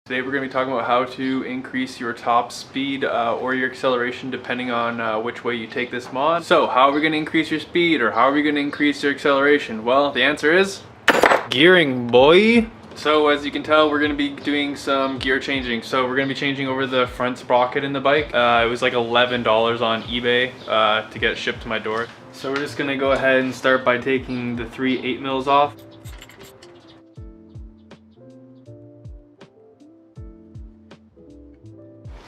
Today we're going to be talking about how to increase your top speed or your acceleration depending on which way you take this mod. So how are we going to increase your speed, or how are we going to increase your acceleration? Well, the answer is gearing, boy. So as you can tell, we're going to be doing some gear changing. So we're going to be changing over the front sprocket in the bike. It was like $11 on eBay to get shipped to my door. So we're just going to go ahead and start by taking the 3 8mm off.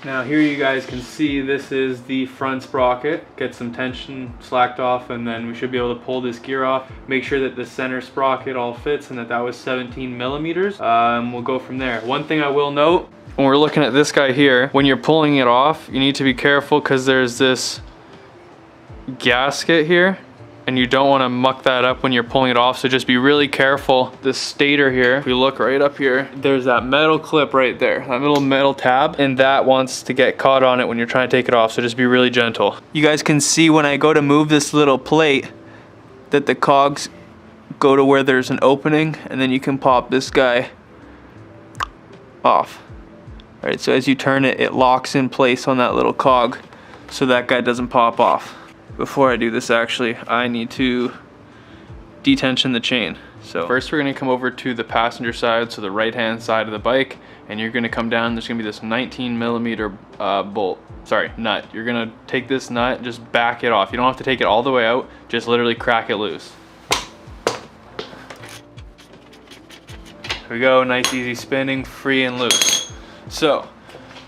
Now here you guys can see this is the front sprocket. Get some tension slacked off, and then we should be able to pull this gear off. Make sure that the center sprocket all fits and that was 17mm. We'll go from there. One thing I will note, when we're looking at this guy here, when you're pulling it off, you need to be careful because there's this gasket here, and you don't want to muck that up when you're pulling it off, so just be really careful. The stator here, if we look right up here, there's that metal clip right there, that little metal tab, and that wants to get caught on it when you're trying to take it off, so just be really gentle. You guys can see when I go to move this little plate that the cogs go to where there's an opening, and then you can pop this guy off. All right, so as you turn it, it locks in place on that little cog so that guy doesn't pop off. Before I do this, actually, I need to detension the chain. So first we're gonna come over to the passenger side, so the right-hand side of the bike, and you're gonna come down. There's gonna be this 19mm nut. You're gonna take this nut and just back it off. You don't have to take it all the way out, just literally crack it loose. There we go, nice easy spinning, free and loose. So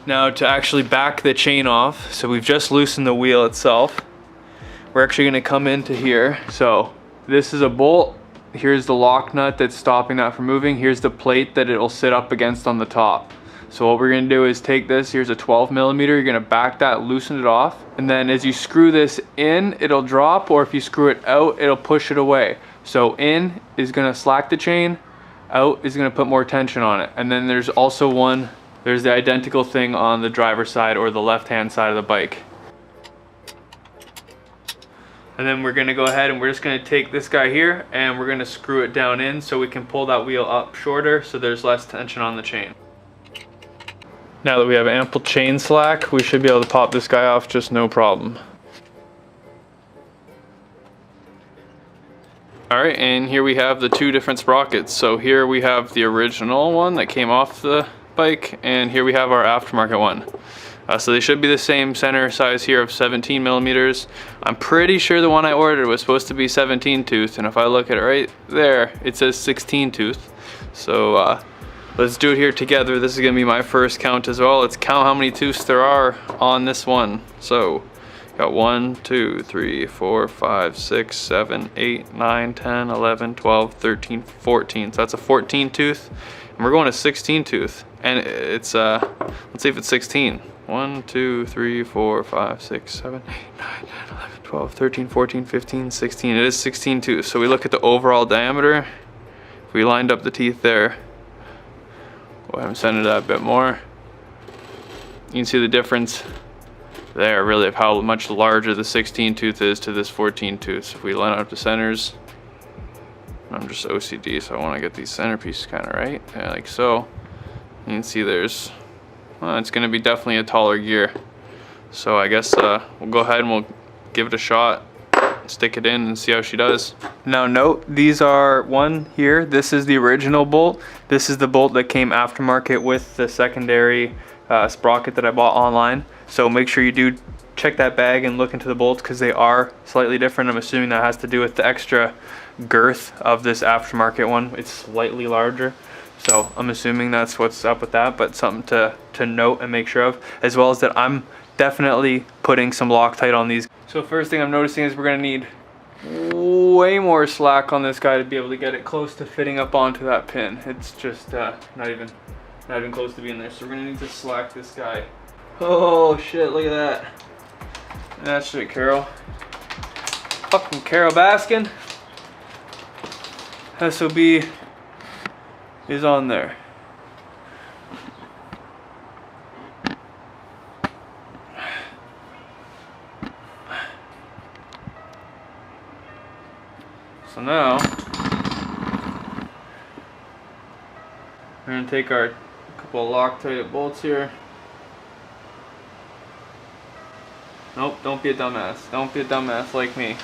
now to actually back the chain off, so we've just loosened the wheel itself. We're actually gonna come into here. So this is a bolt. Here's the lock nut that's stopping that from moving. Here's the plate that it'll sit up against on the top. So what we're gonna do is take this, here's a 12mm, you're gonna back that, loosen it off, and then as you screw this in, it'll drop, or if you screw it out, it'll push it away. So in is gonna slack the chain, out is gonna put more tension on it. And then there's also there's the identical thing on the driver's side or the left-hand side of the bike. And then we're gonna go ahead and we're just gonna take this guy here and we're gonna screw it down in so we can pull that wheel up shorter so there's less tension on the chain. Now that we have ample chain slack, we should be able to pop this guy off just no problem. Alright, and here we have the 2 different sprockets. So here we have the original one that came off the bike, and here we have our aftermarket one. So they should be the same center size here of 17mm. I'm pretty sure the one I ordered was supposed to be 17 tooth, and if I look at it right there, it says 16 tooth. So let's do it here together. This is gonna be my first count as well. Let's count how many tooths there are on this one. So got 1, 2, 3, 4, 5, 6, 7, 8, 9, 10, 11, 12, 13, 14. So that's a 14 tooth, and we're going to 16 tooth. And it's, let's see if it's 16. 1, 2, 3, 4, 5, 6, 7, 8, 9, 10, 11, 12, 13, 14, 15, 16. It is 16 tooth. So we look at the overall diameter. If we lined up the teeth there, go ahead and send it out a bit more. You can see the difference there, really, of how much larger the 16 tooth is to this 14 tooth. So if we line up the centers, I'm just OCD, so I want to get these center pieces kind of right. Yeah, like so. You can see there's, it's going to be definitely a taller gear. So I guess we'll go ahead and we'll give it a shot, stick it in and see how she does. Now note, these are one here, this is the original bolt. This is the bolt that came aftermarket with the secondary sprocket that I bought online. So make sure you do check that bag and look into the bolts because they are slightly different. I'm assuming that has to do with the extra girth of this aftermarket one. It's slightly larger. So I'm assuming that's what's up with that, but something to note and make sure of, as well as that I'm definitely putting some Loctite on these. So first thing I'm noticing is we're gonna need way more slack on this guy to be able to get it close to fitting up onto that pin. It's just not even close to being there. So we're gonna need to slack this guy. Oh shit, look at that. That's it, Carol. Fucking Carol Baskin. SOB is on there. So now we're gonna take our couple of Loctite bolts here. Nope, don't be a dumbass. Don't be a dumbass like me.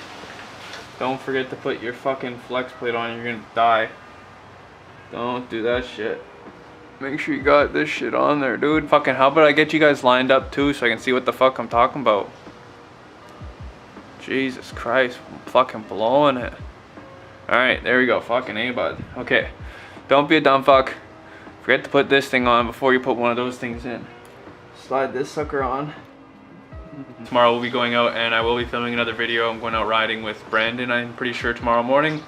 Don't forget to put your fucking flex plate on, you're gonna die. Don't do that shit. Make sure you got this shit on there, dude. Fucking, how about I get you guys lined up too so I can see what the fuck I'm talking about? Jesus Christ, I'm fucking blowing it. Alright, there we go. Fucking A, bud. Okay, don't be a dumb fuck. Forget to put this thing on before you put one of those things in. Slide this sucker on. Tomorrow we'll be going out and I will be filming another video. I'm going out riding with Brandon, I'm pretty sure, tomorrow morning.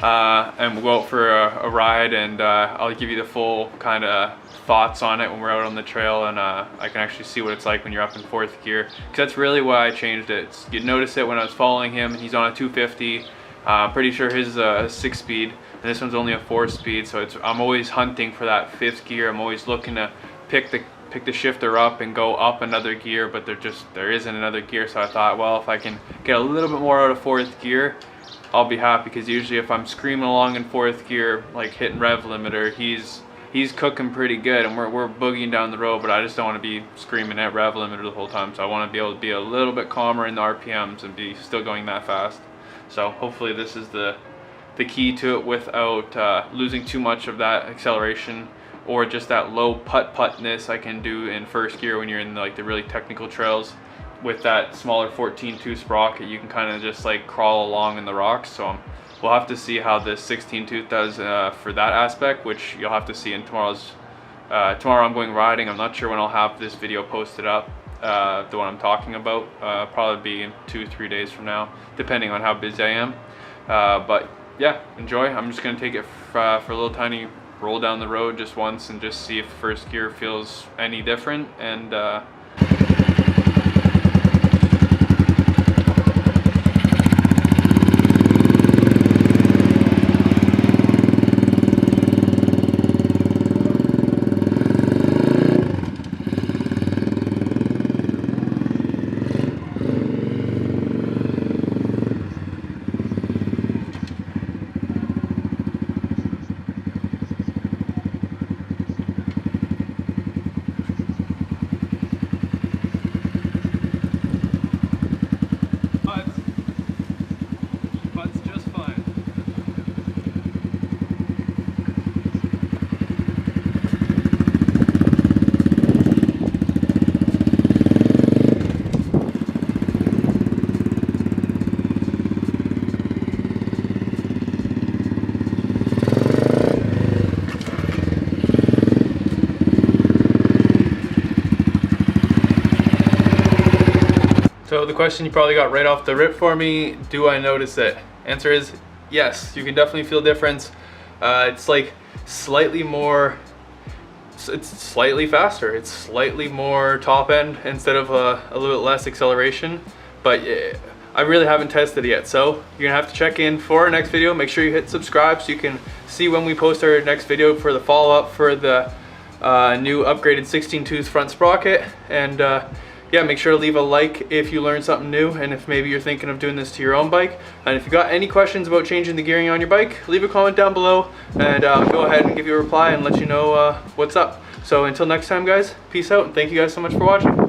And we'll go out for a ride, and I'll give you the full kind of thoughts on it when we're out on the trail, and I can actually see what it's like when you're up in 4th gear. Because that's really why I changed it. You'd notice it when I was following him. He's on a 250. I'm pretty sure his 6-speed, and this one's only a 4-speed. So I'm always hunting for that 5th gear. I'm always looking to pick the shifter up and go up another gear, but there isn't another gear. So I thought, well, if I can get a little bit more out of 4th gear, I'll be happy. Because usually if I'm screaming along in 4th gear, like hitting rev limiter, he's cooking pretty good, and we're boogieing down the road, but I just don't want to be screaming at rev limiter the whole time. So I want to be able to be a little bit calmer in the RPMs and be still going that fast. So hopefully this is the key to it, without losing too much of that acceleration or just that low putt-puttness I can do in 1st gear when you're in like the really technical trails. With that smaller 14-tooth sprocket, you can kind of just like crawl along in the rocks. So we'll have to see how this 16-tooth does for that aspect, which you'll have to see in tomorrow's. Tomorrow I'm going riding. I'm not sure when I'll have this video posted up, the one I'm talking about. Probably be in 2-3 days from now, depending on how busy I am. But yeah, enjoy. I'm just gonna take it for a little tiny roll down the road just once and just see if 1st gear feels any different. And so the question you probably got right off the rip for me, do I notice it? Answer is yes, you can definitely feel difference. It's like slightly more, it's slightly faster, it's slightly more top end instead of a little bit less acceleration, but I really haven't tested it yet. So you're gonna have to check in for our next video. Make sure you hit subscribe so you can see when we post our next video for the follow-up for the new upgraded 16-tooth front sprocket. And yeah, make sure to leave a like if you learned something new, and if maybe you're thinking of doing this to your own bike. And if you got any questions about changing the gearing on your bike, leave a comment down below, and I'll go ahead and give you a reply and let you know what's up. So until next time, guys, peace out, and thank you guys so much for watching.